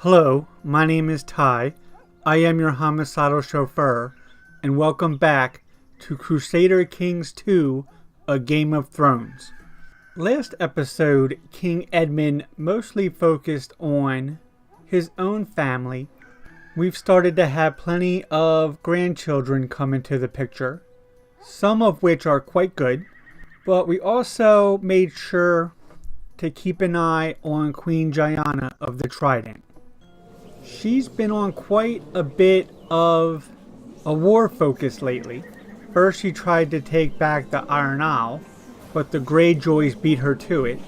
Hello, my name is Ty. I am your homicidal chauffeur, and welcome back to Crusader Kings 2, A Game of Thrones. Last episode, King Edmyn mostly focused on his own family. We've started to have plenty of grandchildren come into the picture, some of which are quite good, but we also made sure to keep an eye on Queen Jyanna of the Trident. She's been on quite a bit of a war focus lately. First she tried to take back the Harrenhal, but the Greyjoys beat her to it.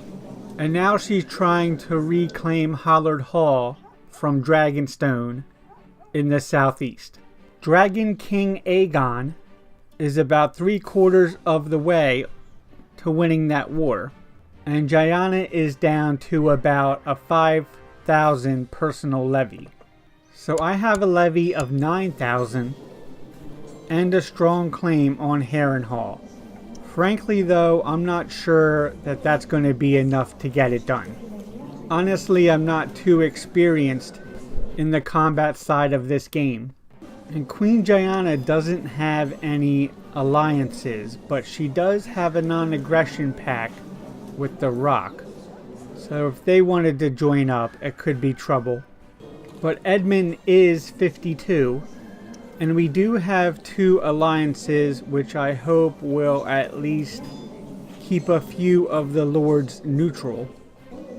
And now she's trying to reclaim Harrenhal from Dragonstone in the southeast. Dragon King Aegon is about 3/4 of the way to winning that war. And Jyanna is down to about a 5,000 personal levy. So I have a levy of 9,000 and a strong claim on Harrenhal. Frankly though, I'm not sure that that's going to be enough to get it done. Honestly, I'm not too experienced in the combat side of this game. And Queen Jyanna doesn't have any alliances, but she does have a non-aggression pact with the Rock. So if they wanted to join up, it could be trouble. But Edmyn is 52, and we do have 2 alliances which I hope will at least keep a few of the lords neutral.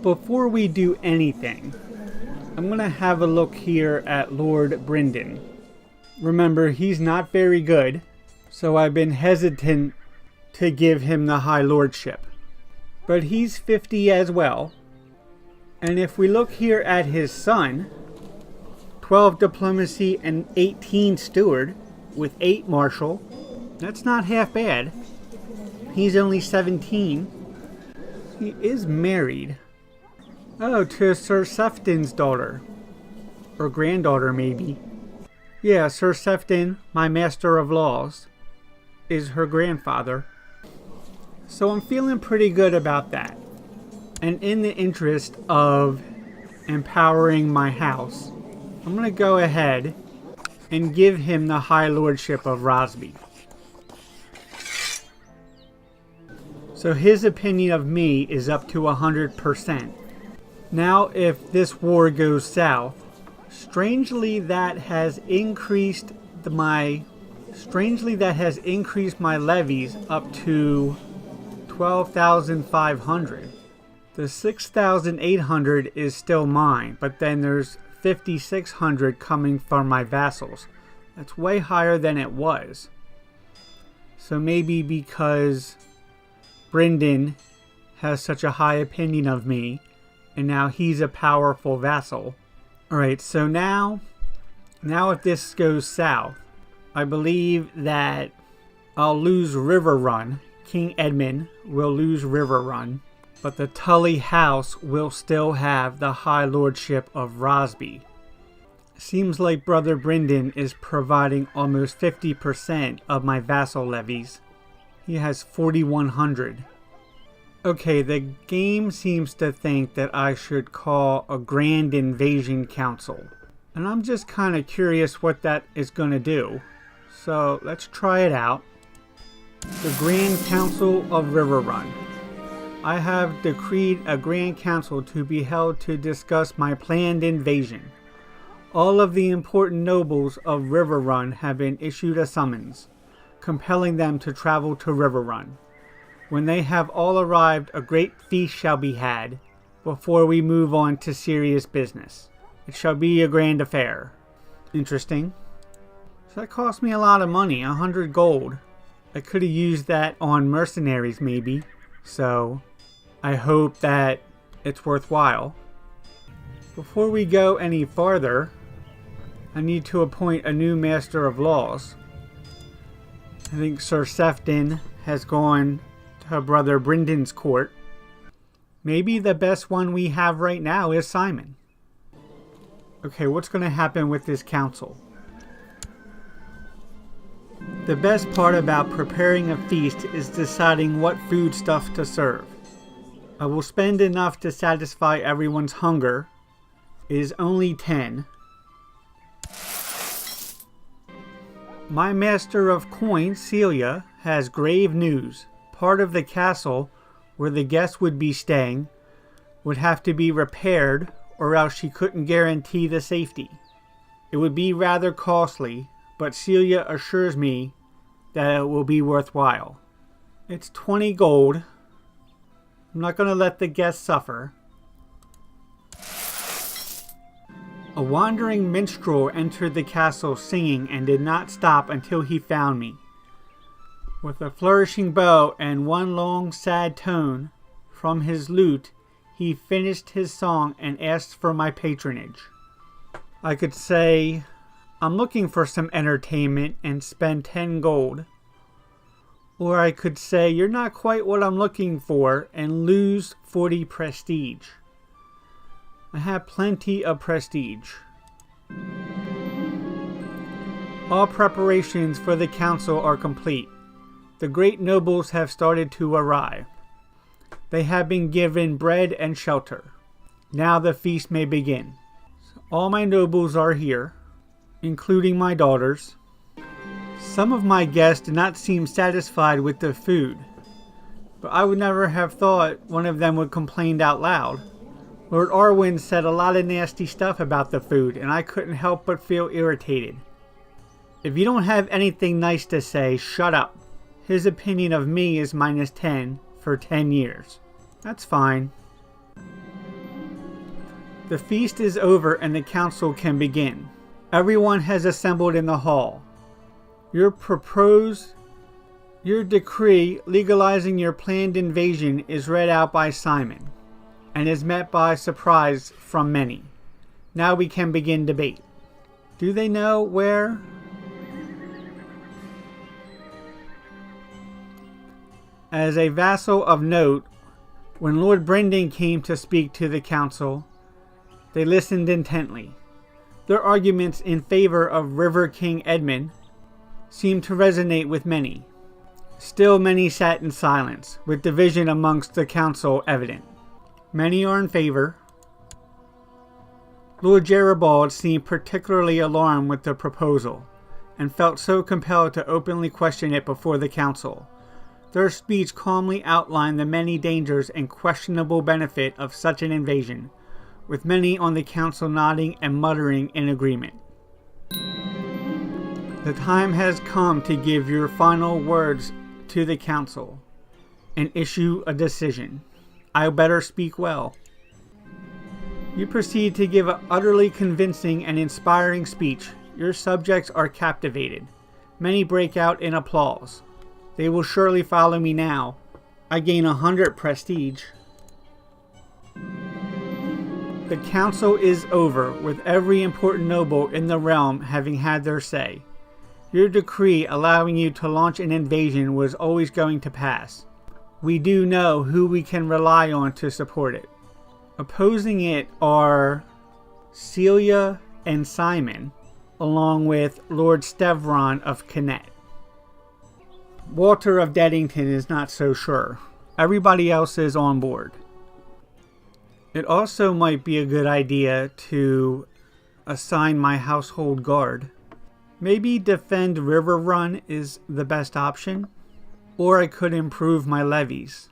Before we do anything, I'm going to have a look here at Lord Brynden. Remember, he's not very good, so I've been hesitant to give him the High Lordship. But he's 50 as well. And if we look here at his son, 12 diplomacy and 18 steward with 8 martial, that's not half bad. He's only 17. He is married. Oh, to Sir Sefton's daughter. Or granddaughter, maybe. Yeah, Sir Sefton, my master of laws, is her grandfather. So I'm feeling pretty good about that. And in the interest of empowering my house, I'm going to go ahead and give him the High Lordship of Rosby. So his opinion of me is up to 100%. Now if this war goes south, strangely that has increased my levies up to 12,500. The 6,800 is still mine, but then there's 5,600 coming from my vassals. That's way higher than it was. So maybe because Brynden has such a high opinion of me, and now he's a powerful vassal. Alright, so now if this goes south, I believe that I'll lose Riverrun. King Edmyn will lose Riverrun, but the Tully house will still have the High Lordship of Rosby. Seems like Brother Brynden is providing almost 50% of my vassal levies. He has 4,100. Okay, the game seems to think that I should call a Grand Invasion Council. And I'm just kind of curious what that is going to do. So let's try it out. The Grand Council of Riverrun. I have decreed a Grand Council to be held to discuss my planned invasion. All of the important nobles of Riverrun have been issued a summons, compelling them to travel to Riverrun. When they have all arrived, a great feast shall be had, before we move on to serious business. It shall be a grand affair. Interesting. So that cost me a lot of money, 100 gold. I could have used that on mercenaries maybe, so I hope that it's worthwhile. Before we go any farther, I need to appoint a new Master of Laws. I think Sir Sefton has gone to Brother Brynden's court. Maybe the best one we have right now is Simon. Okay, what's going to happen with this council? The best part about preparing a feast is deciding what foodstuff to serve. I will spend enough to satisfy everyone's hunger, is only 10. My master of coin, Celia, has grave news. Part of the castle where the guests would be staying would have to be repaired, or else she couldn't guarantee the safety. It would be rather costly, but Celia assures me that it will be worthwhile. It's 20 gold. I'm not going to let the guests suffer. A wandering minstrel entered the castle singing and did not stop until he found me. With a flourishing bow and one long sad tone from his lute, he finished his song and asked for my patronage. I could say, I'm looking for some entertainment and spend 10 gold. Or I could say, you're not quite what I'm looking for and lose 40 prestige. I have plenty of prestige. All preparations for the council are complete. The great nobles have started to arrive. They have been given bread and shelter. Now the feast may begin. All my nobles are here, including my daughters. Some of my guests did not seem satisfied with the food, but I would never have thought one of them would complain out loud. Lord Arwen said a lot of nasty stuff about the food, and I couldn't help but feel irritated. If you don't have anything nice to say, shut up. His opinion of me is minus 10 for 10 years. That's fine. The feast is over and the council can begin. Everyone has assembled in the hall. Your decree legalizing your planned invasion is read out by Simon and is met by surprise from many. Now we can begin debate. Do they know where? As a vassal of note, when Lord Brendan came to speak to the council, they listened intently. Their arguments in favor of River King Edmyn seemed to resonate with many. Still many sat in silence, with division amongst the council evident. Many are in favor. Lord Geribald seemed particularly alarmed with the proposal, and felt so compelled to openly question it before the council. Their speech calmly outlined the many dangers and questionable benefit of such an invasion, with many on the council nodding and muttering in agreement. The time has come to give your final words to the council and issue a decision. I better speak well. You proceed to give an utterly convincing and inspiring speech. Your subjects are captivated. Many break out in applause. They will surely follow me now. I gain 100 prestige. The council is over, with every important noble in the realm having had their say. Your decree allowing you to launch an invasion was always going to pass. We do know who we can rely on to support it. Opposing it are Celia and Simon, along with Lord Stevron of Kennet. Walter of Deddington is not so sure. Everybody else is on board. It also might be a good idea to assign my household guard. Maybe defend Riverrun is the best option, or I could improve my levies.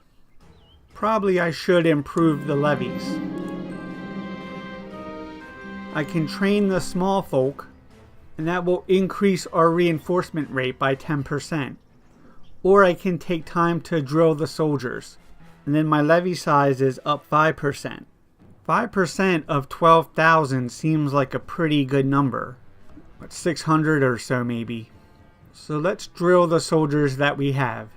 Probably I should improve the levies. I can train the small folk, and that will increase our reinforcement rate by 10%. Or I can take time to drill the soldiers, and then my levy size is up 5%. 5% of 12,000 seems like a pretty good number. But 600 or so maybe. So let's drill the soldiers that we have.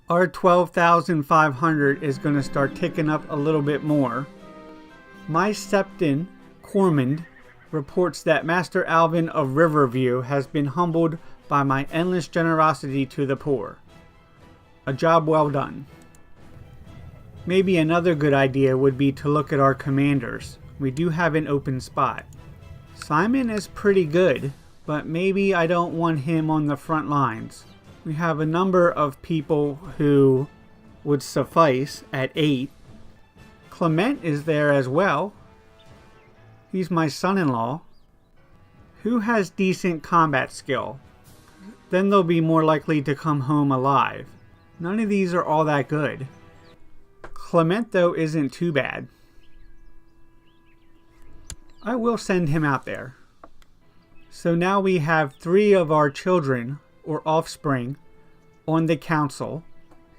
Our 12,500 is going to start ticking up a little bit more. My Septon, Cormond, reports that Master Alvin of Riverview has been humbled by my endless generosity to the poor. A job well done. Maybe another good idea would be to look at our commanders. We do have an open spot. Simon is pretty good, but maybe I don't want him on the front lines. We have a number of people who would suffice at 8. Clement is there as well. He's my son-in-law. Who has decent combat skill? Then they'll be more likely to come home alive. None of these are all that good. Clement, though, isn't too bad. I will send him out there. So now we have 3 of our children, or offspring, on the council.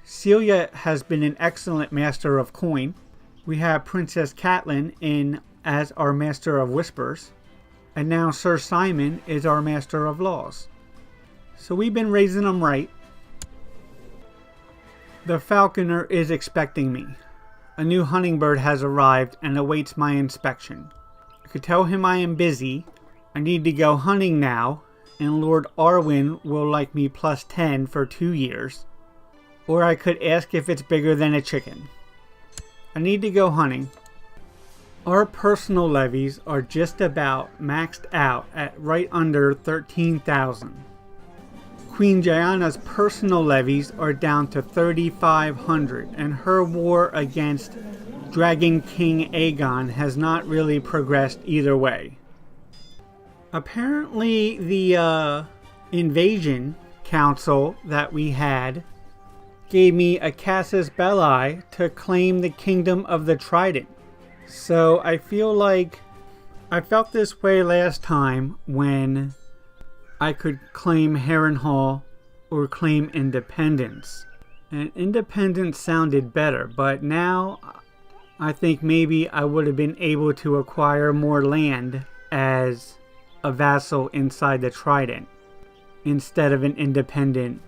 Celia has been an excellent master of coin. We have Princess Catelyn in as our master of whispers. And now Sir Simon is our master of laws. So we've been raising them right. The falconer is expecting me. A new hunting bird has arrived and awaits my inspection. I could tell him I am busy. I need to go hunting now, and Lord Arwen will like me plus 10 for 2 years. Or I could ask if it's bigger than a chicken. I need to go hunting. Our personal levies are just about maxed out at right under 13,000. Queen Jyanna's personal levies are down to 3,500, and her war against Dragon King Aegon has not really progressed either way. Apparently the invasion council that we had gave me a casus belli to claim the kingdom of the Trident. So I feel like I felt this way last time when I could claim Harrenhal or claim independence. And independence sounded better, but now I think maybe I would have been able to acquire more land as a vassal inside the Trident instead of an independent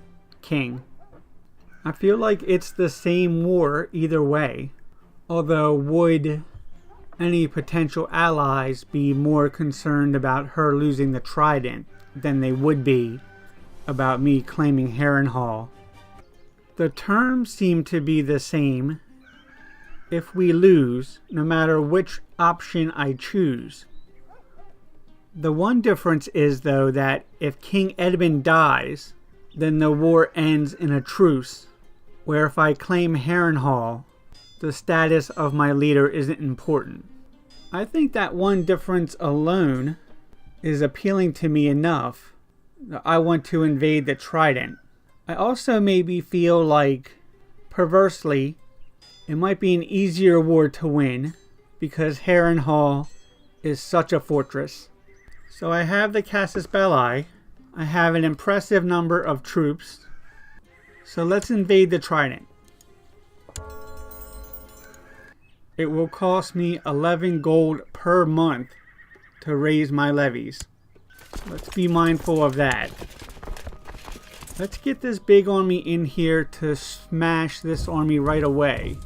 king. I feel like it's the same war either way, although would any potential allies be more concerned about her losing the Trident than they would be about me claiming Harrenhal? The terms seem to be the same if we lose, no matter which option I choose. The one difference is, though, that if King Edmyn dies, then the war ends in a truce, where if I claim Harrenhal, the status of my leader isn't important. I think that one difference alone is appealing to me enough that I want to invade the Trident. I also maybe feel like, perversely, it might be an easier war to win because Harrenhal is such a fortress. So I have the casus belli. I have an impressive number of troops. So let's invade the Trident. It will cost me 11 gold per month to raise my levies. Let's be mindful of that. Let's get this big army in here to smash this army right away.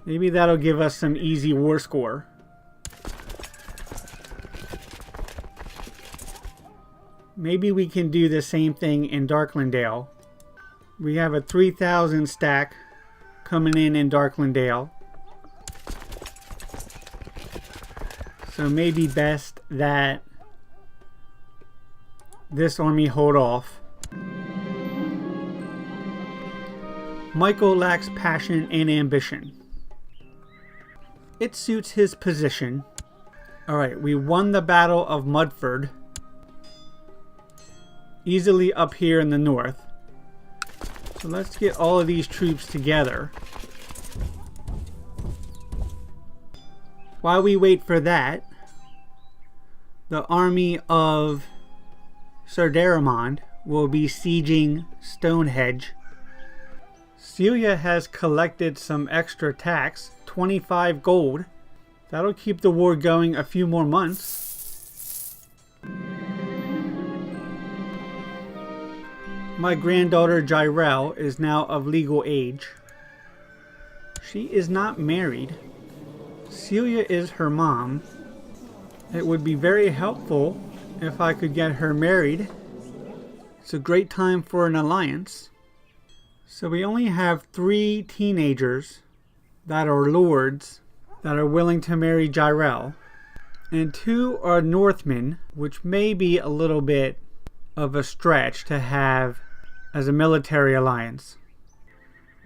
Maybe that'll give us some easy war score. Maybe we can do the same thing in Darklandale. We have a 3,000 stack coming in Darklandale. So maybe best that this army hold off. Michael lacks passion and ambition. It suits his position. Alright, we won the Battle of Mudford. Easily up here in the north. So let's get all of these troops together. While we wait for that, the army of Sir Daramond will be sieging Stonehenge. Celia has collected some extra tax, 25 gold. That'll keep the war going a few more months. My granddaughter Jyrel is now of legal age. She is not married. Celia is her mom. It would be very helpful if I could get her married. It's a great time for an alliance. So we only have 3 teenagers that are lords that are willing to marry Jyrel. And 2 are Northmen, which may be a little bit of a stretch to have as a military alliance.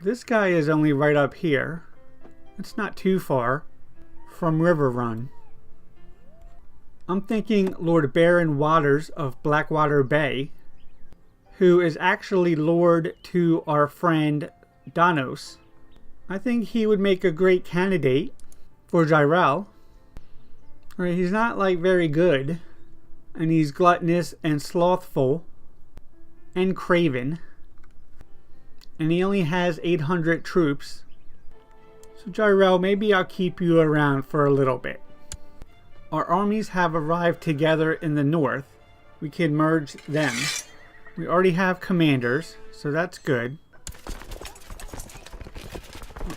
This guy is only right up here. It's not too far from River Run. I'm thinking Lord Baron Waters of Blackwater Bay, who is actually Lord to our friend Danos. I think he would make a great candidate for Jyrel. Right, he's not like very good, and he's gluttonous and slothful and craven, and he only has 800 troops. So Jyrel, maybe I'll keep you around for a little bit. Our armies have arrived together in the north. We can merge them. We already have commanders, so that's good.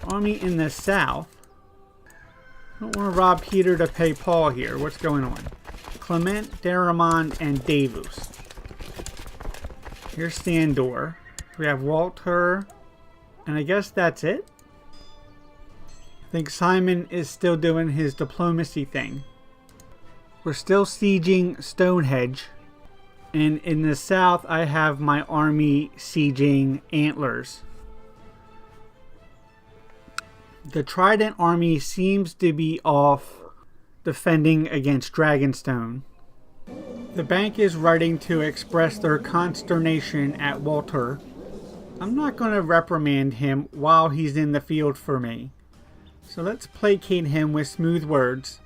Our army in the south. I don't want to rob Peter to pay Paul here. What's going on? Clement, Daramond, and Davos. Here's Sandor. We have Walter. And I guess that's it. I think Simon is still doing his diplomacy thing. We're still sieging Stonehenge. And in the south, I have my army sieging Antlers. The Trident army seems to be off defending against Dragonstone. The bank is writing to express their consternation at Walter. I'm not going to reprimand him while he's in the field for me. So let's placate him with smooth words.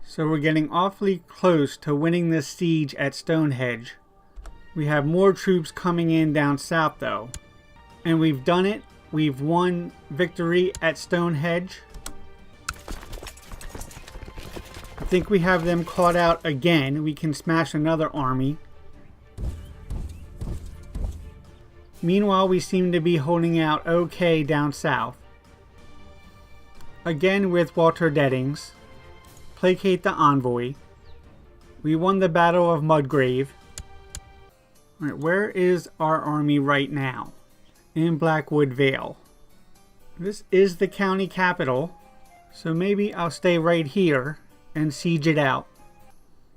So we're getting awfully close to winning this siege at Stonehenge. We have more troops coming in down south though. And we've done it. We've won victory at Stonehenge. I think we have them caught out again. We can smash another army. Meanwhile, we seem to be holding out okay down south. Again with Walter Deddings. Placate the envoy. We won the Battle of Mudgrave. Alright, where is our army right now? In Blackwood Vale. This is the county capital, so maybe I'll stay right here and siege it out.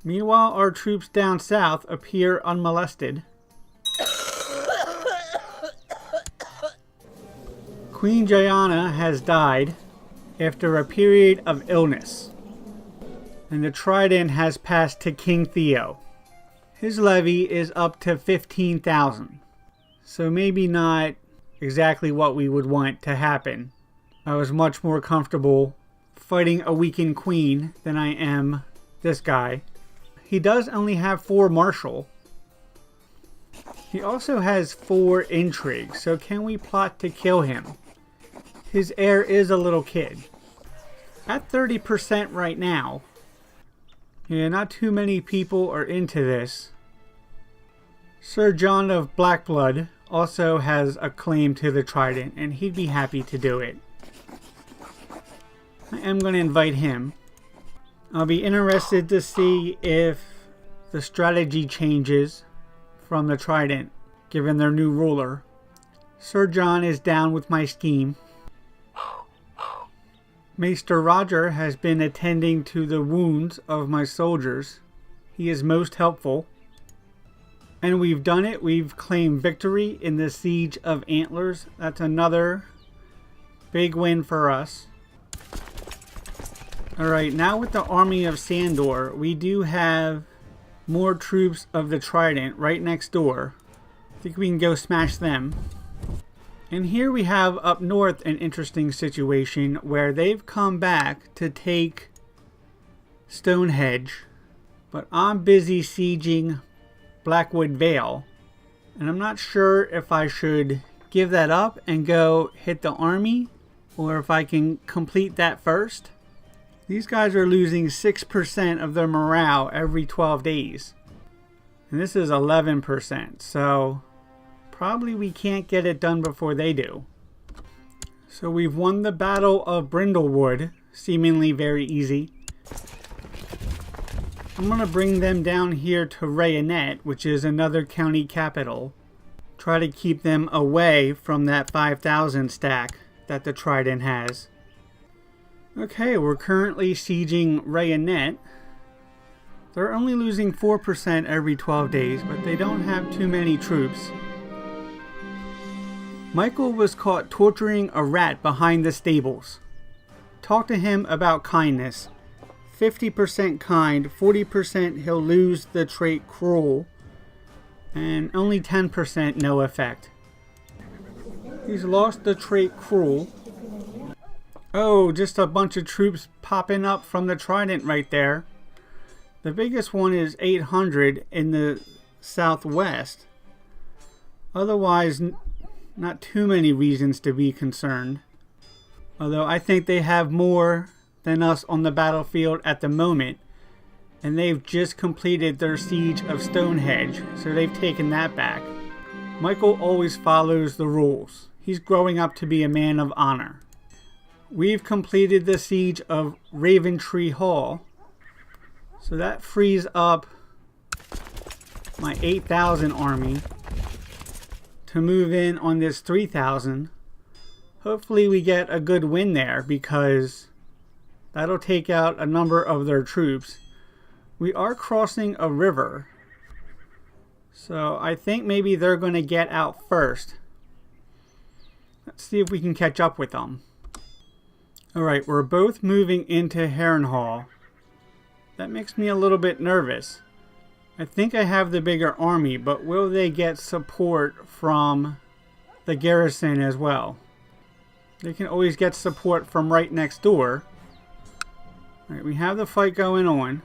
Meanwhile, our troops down south appear unmolested. Queen Jyanna has died after a period of illness, and the Trident has passed to King Theo. His levy is up to 15,000, so maybe not exactly what we would want to happen. I was much more comfortable fighting a weakened queen than I am this guy. He does only have 4 martial. He also has 4 intrigue, so can we plot to kill him? His heir is a little kid. At 30% right now. Yeah, not too many people are into this. Sir John of Blackblood also has a claim to the Trident, and he'd be happy to do it. I am going to invite him. I'll be interested to see if the strategy changes from the Trident, given their new ruler. Sir John is down with my scheme. Maester Roger has been attending to the wounds of my soldiers. He is most helpful. And we've done it. We've claimed victory in the Siege of Antlers. That's another big win for us. Alright, now with the army of Sandor, we do have more troops of the Trident right next door. I think we can go smash them. And here we have up north an interesting situation where they've come back to take Stonehenge. But I'm busy sieging Blackwood Vale, and I'm not sure if I should give that up and go hit the army, or if I can complete that first. These guys are losing 6% of their morale every 12 days, and this is 11%, so probably we can't get it done before they do. So we've won the Battle of Brindlewood, seemingly very easy. I'm going to bring them down here to Rayonet, which is another county capital. Try to keep them away from that 5,000 stack that the Trident has. Okay, we're currently sieging Rayonet. They're only losing 4% every 12 days, but they don't have too many troops. Michael was caught torturing a rat behind the stables. Talk to him about kindness. 50% kind, 40% he'll lose the trait cruel, and only 10% no effect. He's lost the trait cruel. Oh, just a bunch of troops popping up from the Trident right there. The biggest one is 800 in the southwest. Otherwise, not too many reasons to be concerned. Although I think they have more than us on the battlefield at the moment. And they've just completed their siege of Stonehenge, so they've taken that back. Michael always follows the rules. He's growing up to be a man of honor. We've completed the siege of Raventree Hall. So that frees up my 8,000 army to move in on this 3,000. Hopefully we get a good win there, because that'll take out a number of their troops. We are crossing a river, so I think maybe they're going to get out first. Let's see if we can catch up with them. Alright, we're both moving into Harrenhal. That makes me a little bit nervous. I think I have the bigger army, but will they get support from the garrison as well? They can always get support from right next door. Alright, we have the fight going on.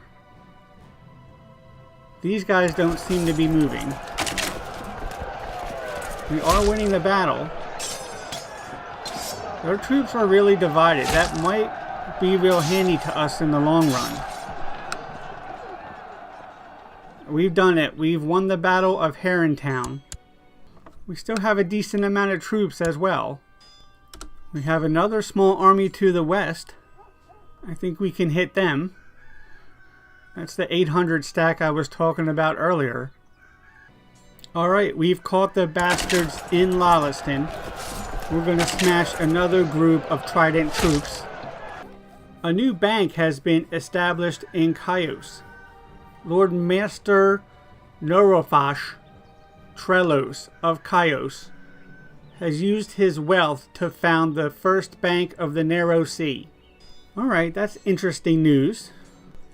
These guys don't seem to be moving. We are winning the battle. Their troops are really divided. That might be real handy to us in the long run. We've done it. We've won the Battle of Harrenhal. We still have a decent amount of troops as well. We have another small army to the west. I think we can hit them. That's the 800 stack I was talking about earlier. Alright, we've caught the bastards in Lawleston. We're going to smash another group of Trident troops. A new bank has been established in Chios. Lord Master Norofash Trelos of Chios has used his wealth to found the first bank of the Narrow Sea. Alright, that's interesting news.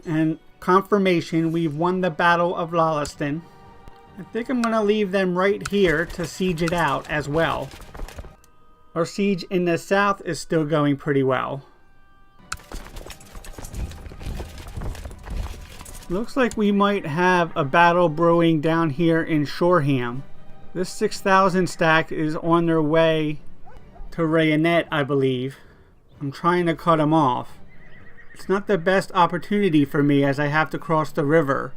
And confirmation we've won the Battle of Lawleston. I think I'm going to leave them right here to siege it out as well. Our siege in the south is still going pretty well. Looks like we might have a battle brewing down here in Shoreham. This 6,000 stack is on their way to Rayonet, I believe. I'm trying to cut them off. It's not the best opportunity for me as I have to cross the river.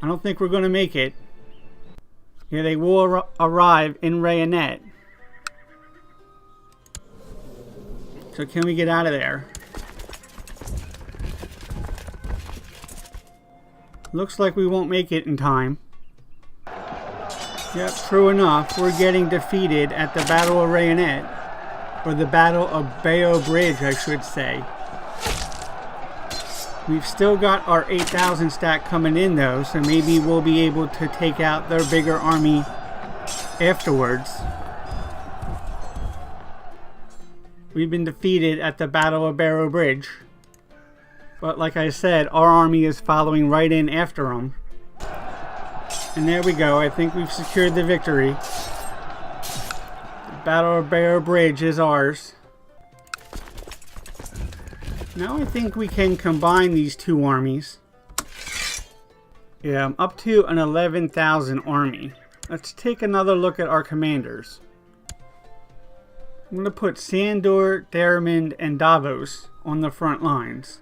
I don't think we're going to make it. Yeah, they will arrive in Rayonet. So can we get out of there? Looks like we won't make it in time. Yep, true enough. We're getting defeated at the Battle of Rayonet. Or the Battle of Bayo Bridge, I should say. We've still got our 8,000 stack coming in though, so maybe we'll be able to take out their bigger army afterwards. We've been defeated at the Battle of Barrow Bridge. But like I said, our army is following right in after them. And there we go, I think we've secured the victory. The Battle of Barrow Bridge is ours. Now I think we can combine these two armies. Yeah, I'm up to an 11,000 army. Let's take another look at our commanders. I'm going to put Sandor, Daramond, and Davos on the front lines.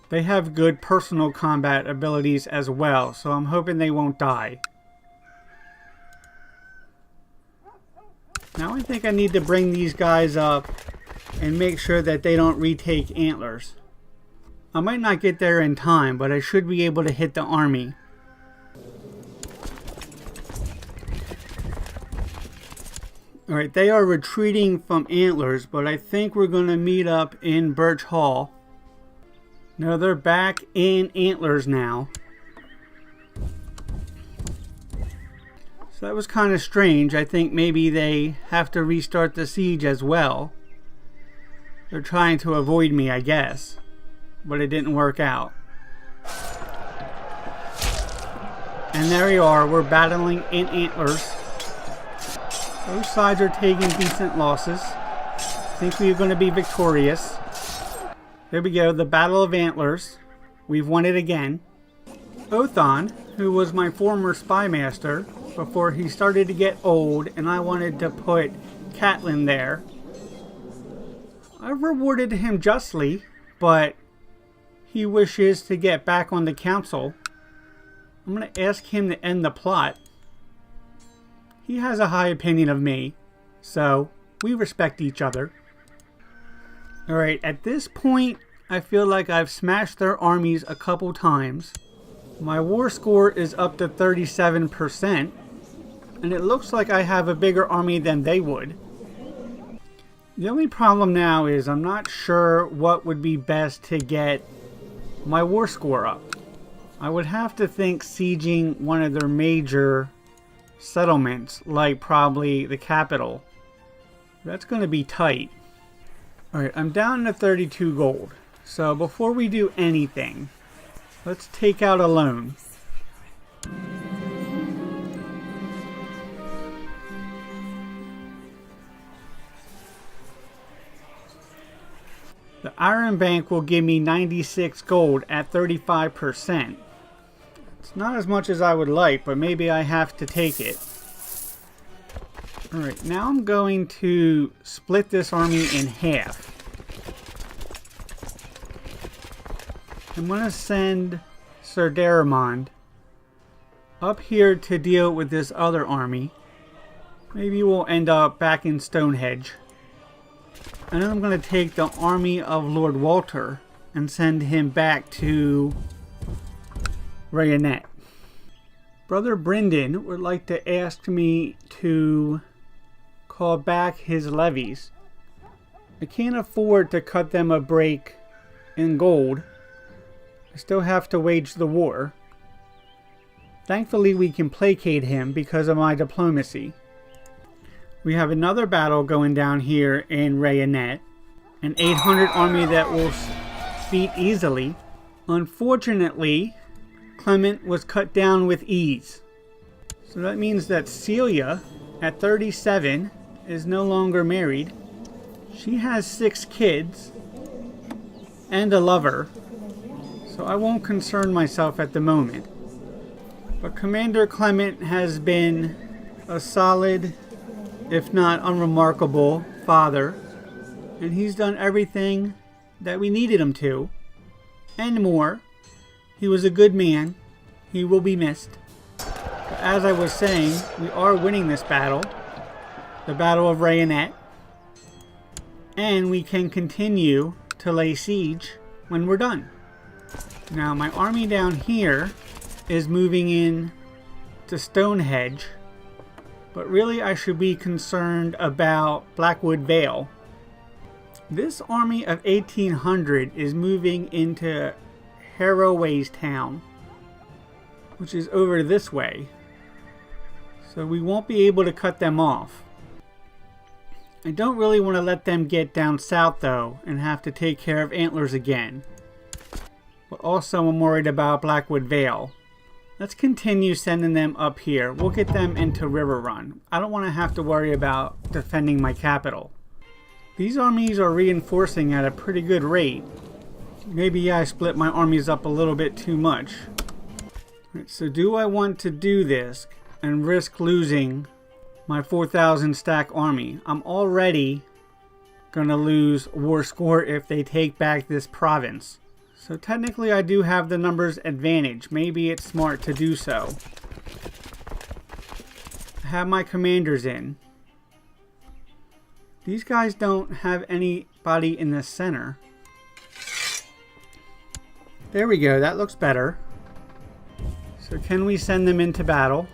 They have good personal combat abilities as well, so I'm hoping they won't die. Now I think I need to bring these guys up and make sure that they don't retake antlers. I might not get there in time, but I should be able to hit the army. Alright, they are retreating from antlers, but I think we're going to meet up in Birch Hall. No, they're back in antlers now. So that was kind of strange. I think maybe they have to restart the siege as well. They're trying to avoid me, I guess. but it didn't work out. And there we are, we're battling in Antlers. Both sides are taking decent losses. I think we're going to be victorious. There we go, the Battle of Antlers. We've won it again. Othon, who was my former spy master before he started to get old and I wanted to put Catelyn there. I've rewarded him justly, but he wishes to get back on the council. I'm going to ask him to end the plot. He has a high opinion of me, so we respect each other. Alright, at this point, I feel like I've smashed their armies a couple times. My war score is up to 37%, and it looks like I have a bigger army than they would. The only problem now is I'm not sure what would be best to get my war score up. I would have to think sieging one of their major settlements, like probably the capital. That's going to be tight. Alright, I'm down to 32 gold. So before we do anything, let's take out a loan. The Iron Bank will give me 96 gold at 35%. It's not as much as I would like, but maybe I have to take it. Alright, now I'm going to split this army in half. I'm going to send Sir Daramond up here to deal with this other army. Maybe we'll end up back in Stonehenge. And then I'm going to take the army of Lord Walter and send him back to Rhaenyra. Brother Brynden would like to ask me to call back his levies. I can't afford to cut them a break in gold. I still have to wage the war. Thankfully we can placate him because of my diplomacy. We have another battle going down here in Rhaenyra. An 800 army that will beat easily. Unfortunately, Clement was cut down with ease. So that means that Celia, at 37, is no longer married. She has 6 kids and a lover. So I won't concern myself at the moment. But Commander Clement has been a solid, if not unremarkable, father. And he's done everything that we needed him to. And more. He was a good man. He will be missed. But as I was saying, we are winning this battle. The Battle of Rhaenyra. And we can continue to lay siege when we're done. Now my army down here is moving in to Stonehenge. But really I should be concerned about Blackwood Vale. This army of 1800 is moving into Harroway's town, which is over this way. So we won't be able to cut them off. I don't really want to let them get down south though and have to take care of Antlers again. But also I'm worried about Blackwood Vale. Let's continue sending them up here. We'll get them into Riverrun. I don't want to have to worry about defending my capital. These armies are reinforcing at a pretty good rate. Maybe I split my armies up a little bit too much. Right, so do I want to do this and risk losing my 4,000 stack army? I'm already going to lose war score if they take back this province. So technically I do have the numbers advantage. Maybe it's smart to do so. I have my commanders in. These guys don't have anybody in the center. There we go, that looks better. So can we send them into battle?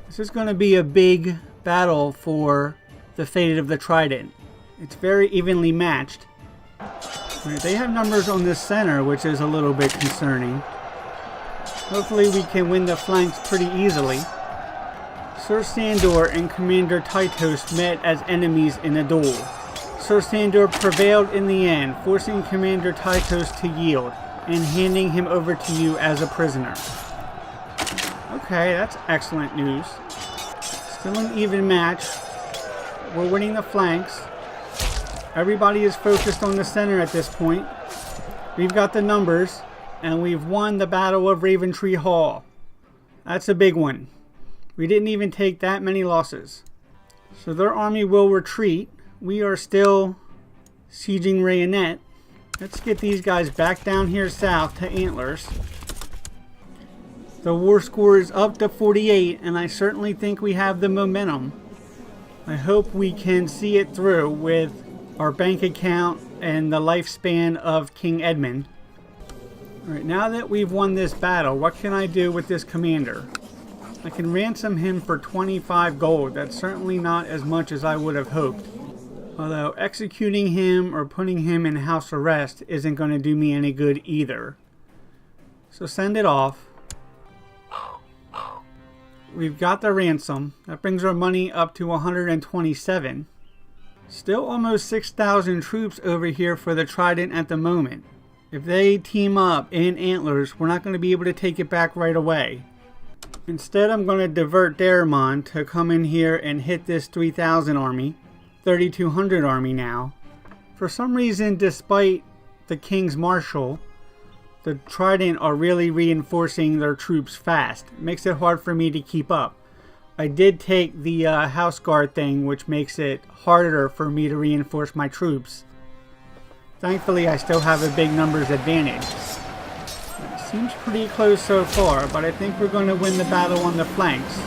This is going to be a big battle for the fate of the Trident. It's very evenly matched. Right, they have numbers on this center, which is a little bit concerning. Hopefully we can win the flanks pretty easily. Sir Sandor and Commander Tytos met as enemies in a duel. Sir Sandor prevailed in the end, forcing Commander Tychos to yield and handing him over to you as a prisoner. Okay, that's excellent news. Still an even match. We're winning the flanks. Everybody is focused on the center at this point. We've got the numbers, and we've won the Battle of Raventree Hall. That's a big one. We didn't even take that many losses. So their army will retreat. We are still sieging Rayonet. Let's get these guys back down here south to Antlers. The war score is up to 48, and I certainly think we have the momentum. I hope we can see it through with our bank account and the lifespan of King Edmyn. Alright, now that we've won this battle, what can I do with this commander? I can ransom him for 25 gold. That's certainly not as much as I would have hoped. Although executing him or putting him in house arrest isn't going to do me any good either. So send it off. We've got the ransom. That brings our money up to 127. Still almost 6,000 troops over here for the Trident at the moment. If they team up in Antlers, we're not going to be able to take it back right away. Instead, I'm going to divert Daramon to come in here and hit this 3,000 army. 3,200 army now. For some reason, despite the King's Marshal, the Trident are really reinforcing their troops fast. It makes it hard for me to keep up. I did take the House Guard thing, which makes it harder for me to reinforce my troops. Thankfully, I still have a big numbers advantage. It seems pretty close so far, but I think we're going to win the battle on the flanks.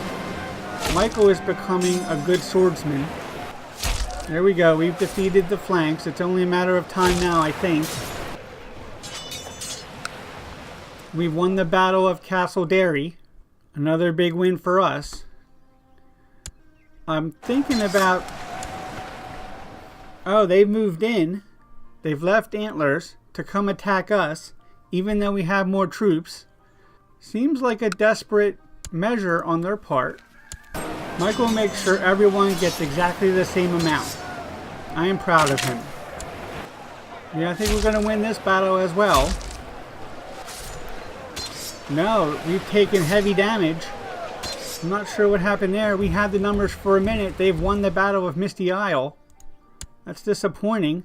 Michael is becoming a good swordsman. There we go, we've defeated the flanks. It's only a matter of time now, I think. We've won the Battle of Castle Derry. Another big win for us. I'm thinking about... Oh, they've moved in. They've left Antlers to come attack us, even though we have more troops. Seems like a desperate measure on their part. Michael makes sure everyone gets exactly the same amount. I am proud of him. Yeah, I think we're going to win this battle as well. No, we've taken heavy damage. I'm not sure what happened there. We had the numbers for a minute. They've won the Battle of Misty Isle. That's disappointing.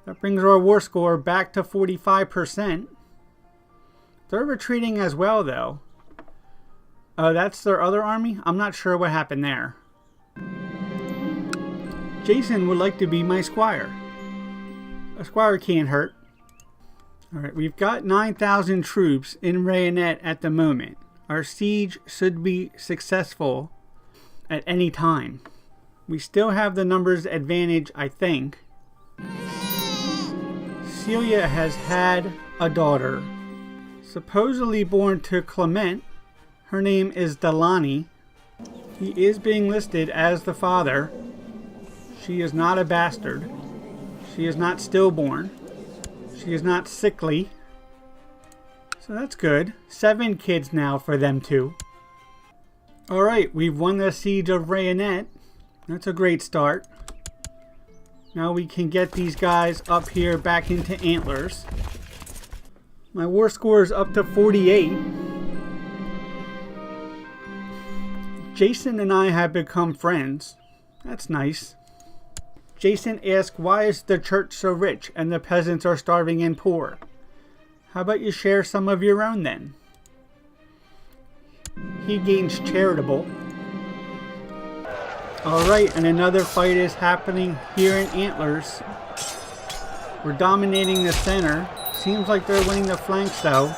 That brings our war score back to 45%. They're retreating as well, though. Oh, that's their other army? I'm not sure what happened there. Jason would like to be my squire. A squire can't hurt. Alright, we've got 9,000 troops in Rayonet at the moment. Our siege should be successful at any time. We still have the numbers advantage, I think. Celia has had a daughter, supposedly born to Clement. Her name is Delani. He is being listed as the father. She is not a bastard. She is not stillborn. She is not sickly. So that's good. 7 kids now for them too. Alright, we've won the Siege of Rayonet. That's a great start. Now we can get these guys up here back into Antlers. My war score is up to 48. Jason and I have become friends. That's nice. Jason asks, why is the church so rich and the peasants are starving and poor? How about you share some of your own then? He gains charitable. Alright, and another fight is happening here in Antlers. We're dominating the center. Seems like they're winning the flanks though.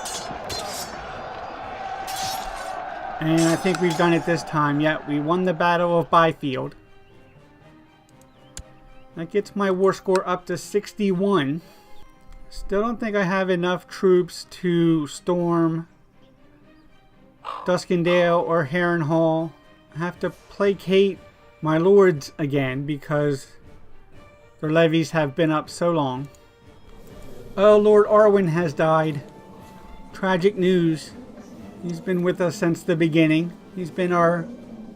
And I think we've done it this time. Yeah, we won the Battle of Byfield. That gets my war score up to 61. Still don't think I have enough troops to storm Duskendale or Harrenhal. I have to placate my lords again because their levies have been up so long. Oh, Lord Arwen has died. Tragic news. He's been with us since the beginning. He's been our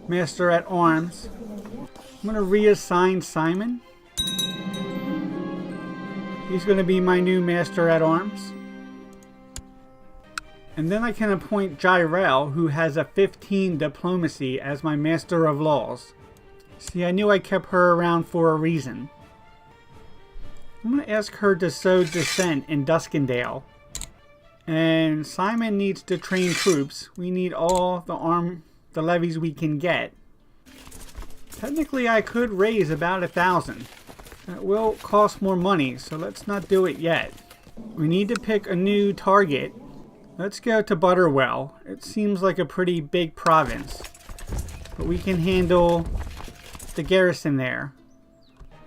master at arms. I'm going to reassign Simon. He's going to be my new Master at Arms. And then I can appoint Jyrel, who has a 15 diplomacy, as my Master of Laws. See, I knew I kept her around for a reason. I'm going to ask her to sow dissent in Duskendale. And Simon needs to train troops. We need all the levies we can get. Technically, I could raise about 1,000. That will cost more money, so let's not do it yet. We need to pick a new target. Let's go to Butterwell. It seems like a pretty big province, but we can handle the garrison there.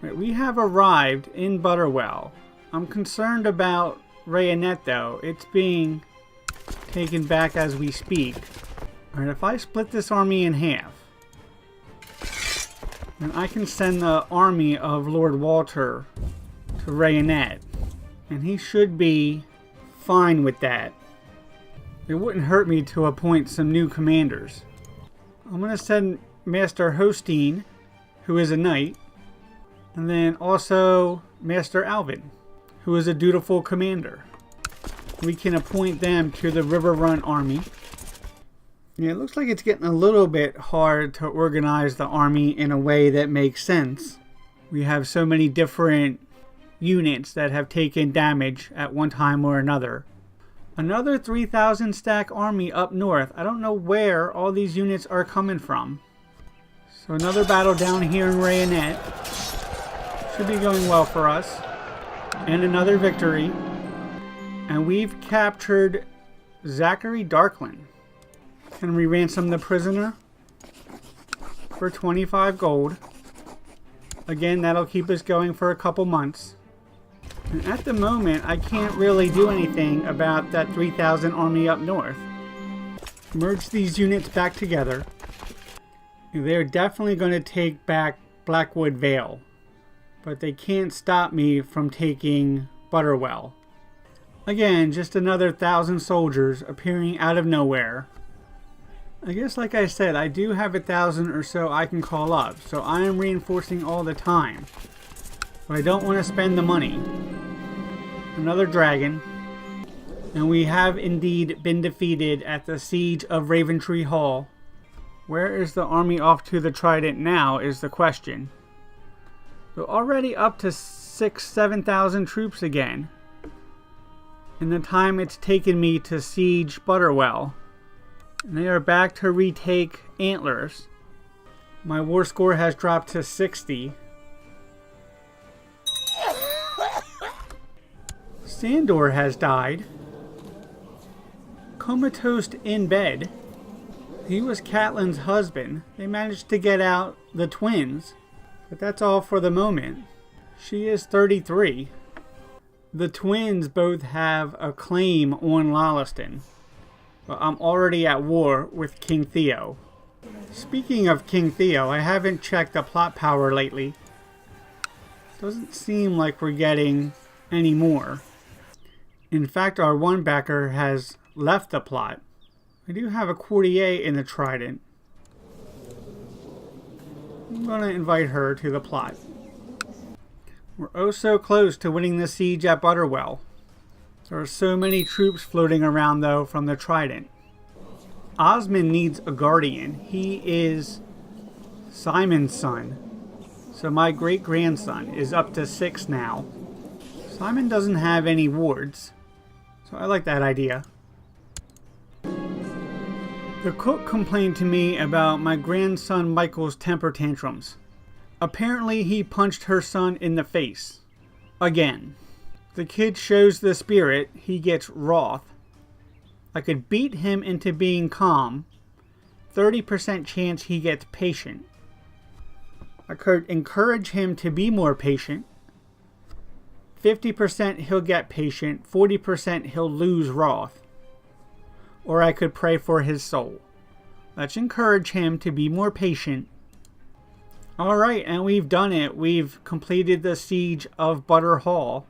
Right, we have arrived in Butterwell. I'm concerned about Rayonet though. It's being taken back as we speak. Alright, if I split this army in half, then I can send the army of Lord Walter to Rayonet, and he should be fine with that. It wouldn't hurt me to appoint some new commanders. I'm going to send Master Hostine, who is a knight, and then also Master Alvin, who is a dutiful commander. We can appoint them to the Riverrun army. Yeah, it looks like it's getting a little bit hard to organize the army in a way that makes sense. We have so many different units that have taken damage at one time or another. Another 3,000 stack army up north. I don't know where all these units are coming from. So another battle down here in Rayonet. Should be going well for us. And another victory. And we've captured Zachary Darkland. Can we ransom the prisoner for 25 gold? Again, that'll keep us going for a couple months. And at the moment, I can't really do anything about that 3,000 army up north. Merge these units back together. They're definitely going to take back Blackwood Vale, but they can't stop me from taking Butterwell. Again, just another 1,000 soldiers appearing out of nowhere. I guess, like I said, I do have 1,000 or so I can call up, so I am reinforcing all the time. But I don't want to spend the money. Another dragon. And we have indeed been defeated at the siege of Raventree Hall. Where is the army off to the Trident now is the question. We're already up to 7,000 troops again. In the time it's taken me to siege Butterwell. And they are back to retake Antlers. My war score has dropped to 60. Sandor has died. Comatose in bed. He was Catelyn's husband. They managed to get out the twins. But that's all for the moment. She is 33. The twins both have a claim on Lolliston. But I'm already at war with King Theo. Speaking of King Theo, I haven't checked the plot power lately. Doesn't seem like we're getting any more. In fact, our one backer has left the plot. I do have a courtier in the Trident. I'm going to invite her to the plot. We're oh so close to winning the siege at Butterwell. There are so many troops floating around though from the Trident. Osmond needs a guardian. He is Simon's son. So my great-grandson is up to 6 now. Simon doesn't have any wards. So I like that idea. The cook complained to me about my grandson Michael's temper tantrums. Apparently he punched her son in the face. Again. The kid shows the spirit, he gets wroth. I could beat him into being calm. 30% chance he gets patient. I could encourage him to be more patient. 50% he'll get patient, 40% he'll lose wrath. Or I could pray for his soul. Let's encourage him to be more patient. Alright, and we've done it. We've completed the siege of Butter Hall.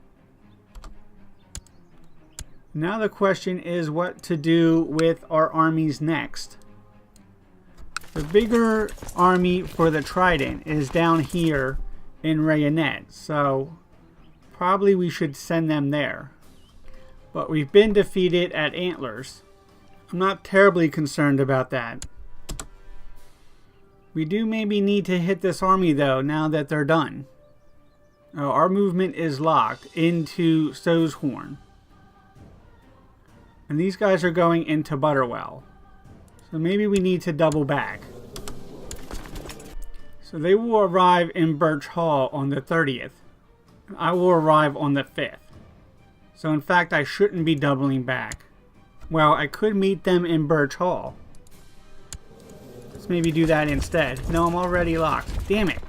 Now the question is what to do with our armies next. The bigger army for the Trident is down here in Rayonet, so probably we should send them there. But we've been defeated at Antlers. I'm not terribly concerned about that. We do maybe need to hit this army though, now that they're done. Our movement is locked into Sohorn. And these guys are going into Butterwell. So maybe we need to double back. So they will arrive in Birch Hall on the 30th. And I will arrive on the 5th. So in fact, I shouldn't be doubling back. Well, I could meet them in Birch Hall. Let's maybe do that instead. No, I'm already locked. Damn it.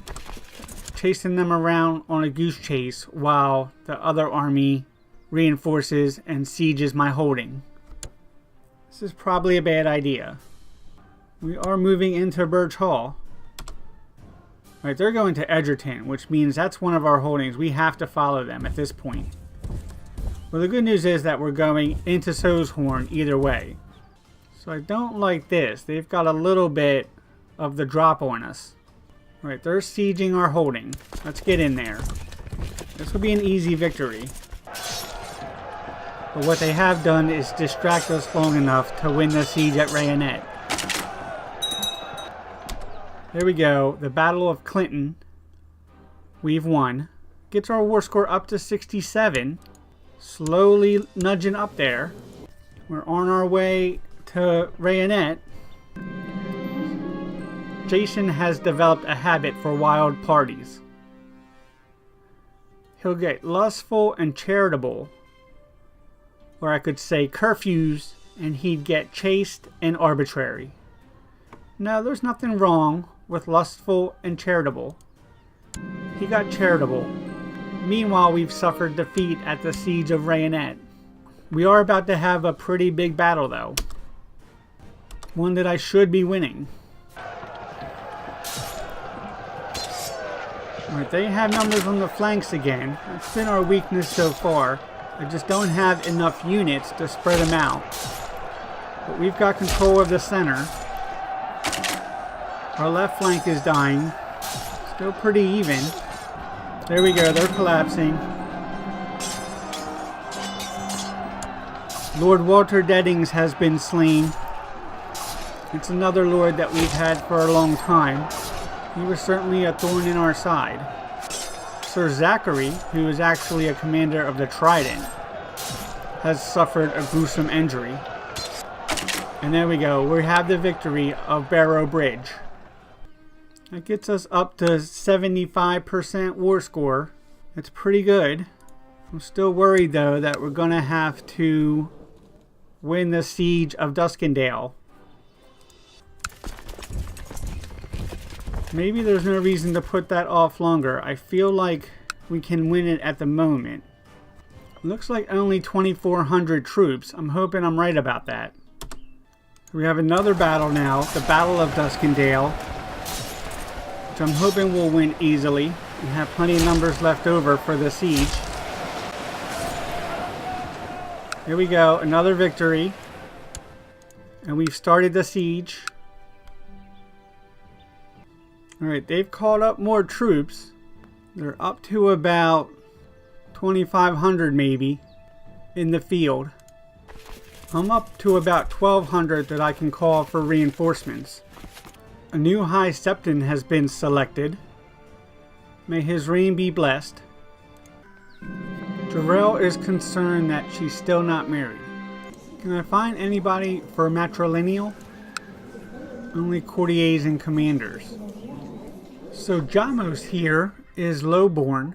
Chasing them around on a goose chase while the other army reinforces and sieges my holding. This is probably a bad idea. We are moving into Birch Hall. Right, they're going to Edgerton, which means that's one of our holdings. We have to follow them at this point. Well, the good news is that we're going into Sohorn either way. So I don't like this. They've got a little bit of the drop on us. Right, they're sieging our holding. Let's get in there. This will be an easy victory. But what they have done is distract us long enough to win the siege at Rayonet. There we go. The Battle of Clinton. We've won. Gets our war score up to 67. Slowly nudging up there. We're on our way to Rayonet. Jason has developed a habit for wild parties. He'll get lustful and charitable. Or I could say curfews, and he'd get chaste and arbitrary. No, there's nothing wrong with lustful and charitable. He got charitable. Meanwhile, we've suffered defeat at the Siege of Rayonet. We are about to have a pretty big battle though. One that I should be winning. Alright, they have numbers on the flanks again. That's been our weakness so far. I just don't have enough units to spread them out. But we've got control of the center. Our left flank is dying. Still pretty even. There we go, they're collapsing. Lord Walter Deddings has been slain. It's another lord that we've had for a long time. He was certainly a thorn in our side. Sir Zachary, who is actually a commander of the Trident, has suffered a gruesome injury. And there we go, we have the victory of Barrow Bridge. That gets us up to 75% war score. That's pretty good. I'm still worried though that we're gonna have to win the Siege of Duskendale. Maybe there's no reason to put that off longer. I feel like we can win it at the moment. Looks like only 2,400 troops. I'm hoping I'm right about that. We have another battle now, the Battle of Duskendale, which I'm hoping we'll win easily and have plenty of numbers left over for the siege. Here we go, another victory. And we've started the siege. Alright, they've called up more troops. They're up to about 2,500 maybe in the field. I'm up to about 1,200 that I can call for reinforcements. A new High Septon has been selected. May his reign be blessed. Jarrell is concerned that she's still not married. Can I find anybody for matrilineal? Only courtiers and commanders. So Jamos here is lowborn,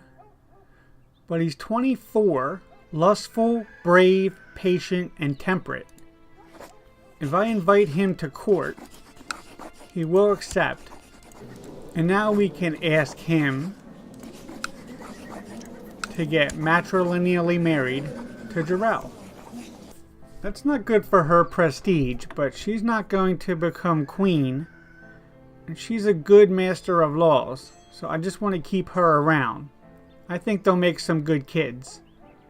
but he's 24, lustful, brave, patient, and temperate. If I invite him to court, he will accept. And now we can ask him to get matrilineally married to Jarrell. That's not good for her prestige, but she's not going to become queen. And she's a good master of laws, so I just want to keep her around. I think they'll make some good kids.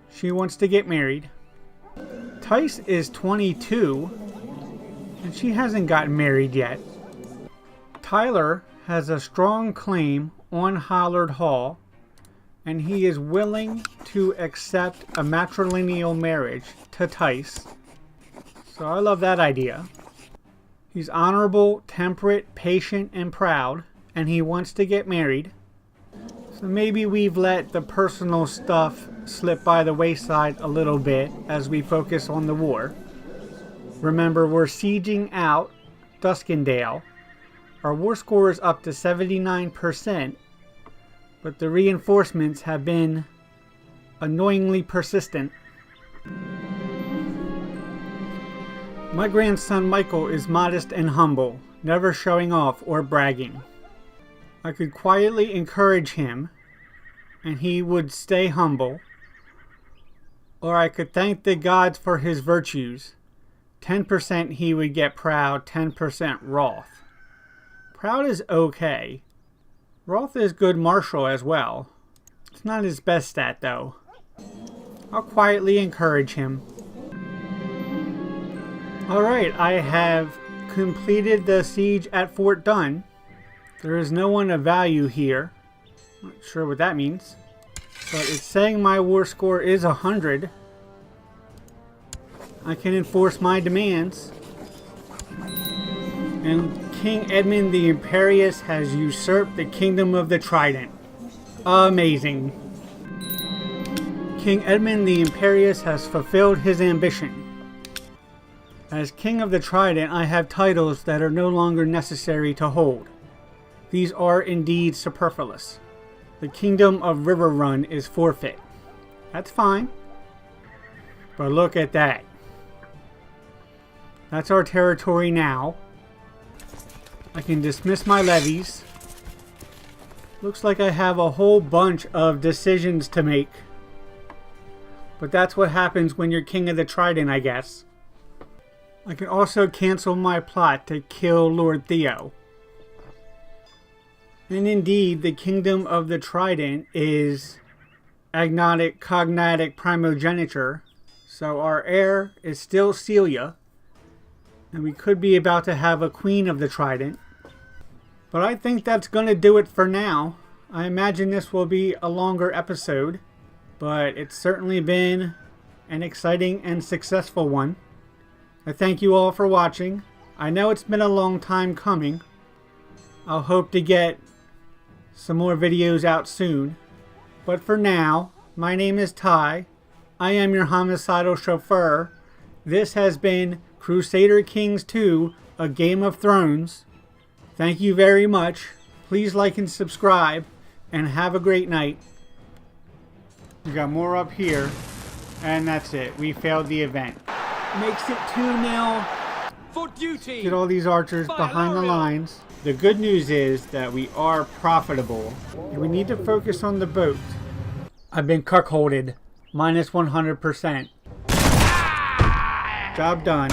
She wants to get married. Tice is 22, and she hasn't gotten married yet. Tyler has a strong claim on Hollard Hall, and he is willing to accept a matrilineal marriage to Tice. So I love that idea. He's honorable, temperate, patient, and proud, and he wants to get married. So maybe we've let the personal stuff slip by the wayside a little bit as we focus on the war. Remember, we're sieging out Duskendale. Our war score is up to 79%, but the reinforcements have been annoyingly persistent. My grandson Michael is modest and humble, never showing off or bragging. I could quietly encourage him, and he would stay humble, or I could thank the gods for his virtues. 10% he would get proud, 10% wrath. Proud is okay. Wrath is good martial as well. It's not his best stat though. I'll quietly encourage him. Alright, I have completed the siege at Fort Dunn. There is no one of value here. Not sure what that means. But it's saying my war score is 100. I can enforce my demands. And King Edmyn the Imperious has usurped the kingdom of the Trident. Amazing. King Edmyn the Imperious has fulfilled his ambition. As King of the Trident, I have titles that are no longer necessary to hold. These are indeed superfluous. The kingdom of Riverrun is forfeit. That's fine. But look at that. That's our territory now. I can dismiss my levies. Looks like I have a whole bunch of decisions to make. But that's what happens when you're King of the Trident, I guess. I can also cancel my plot to kill Lord Theo. And indeed, the kingdom of the Trident is agnatic, cognatic primogeniture. So our heir is still Celia. And we could be about to have a queen of the Trident. But I think that's going to do it for now. I imagine this will be a longer episode. But it's certainly been an exciting and successful one. I thank you all for watching. I know it's been a long time coming. I'll hope to get some more videos out soon. But for now, my name is Ty. I am your homicidal chauffeur. This has been Crusader Kings 2, A Game of Thrones. Thank you very much. Please like and subscribe, and have a great night. We got more up here, and that's it. We failed the event. Makes it 2-0. For duty. Get all these archers behind the lines. The good news is that we are profitable, and we need to focus on the boat. I've been cuckolded. -100%. Job done.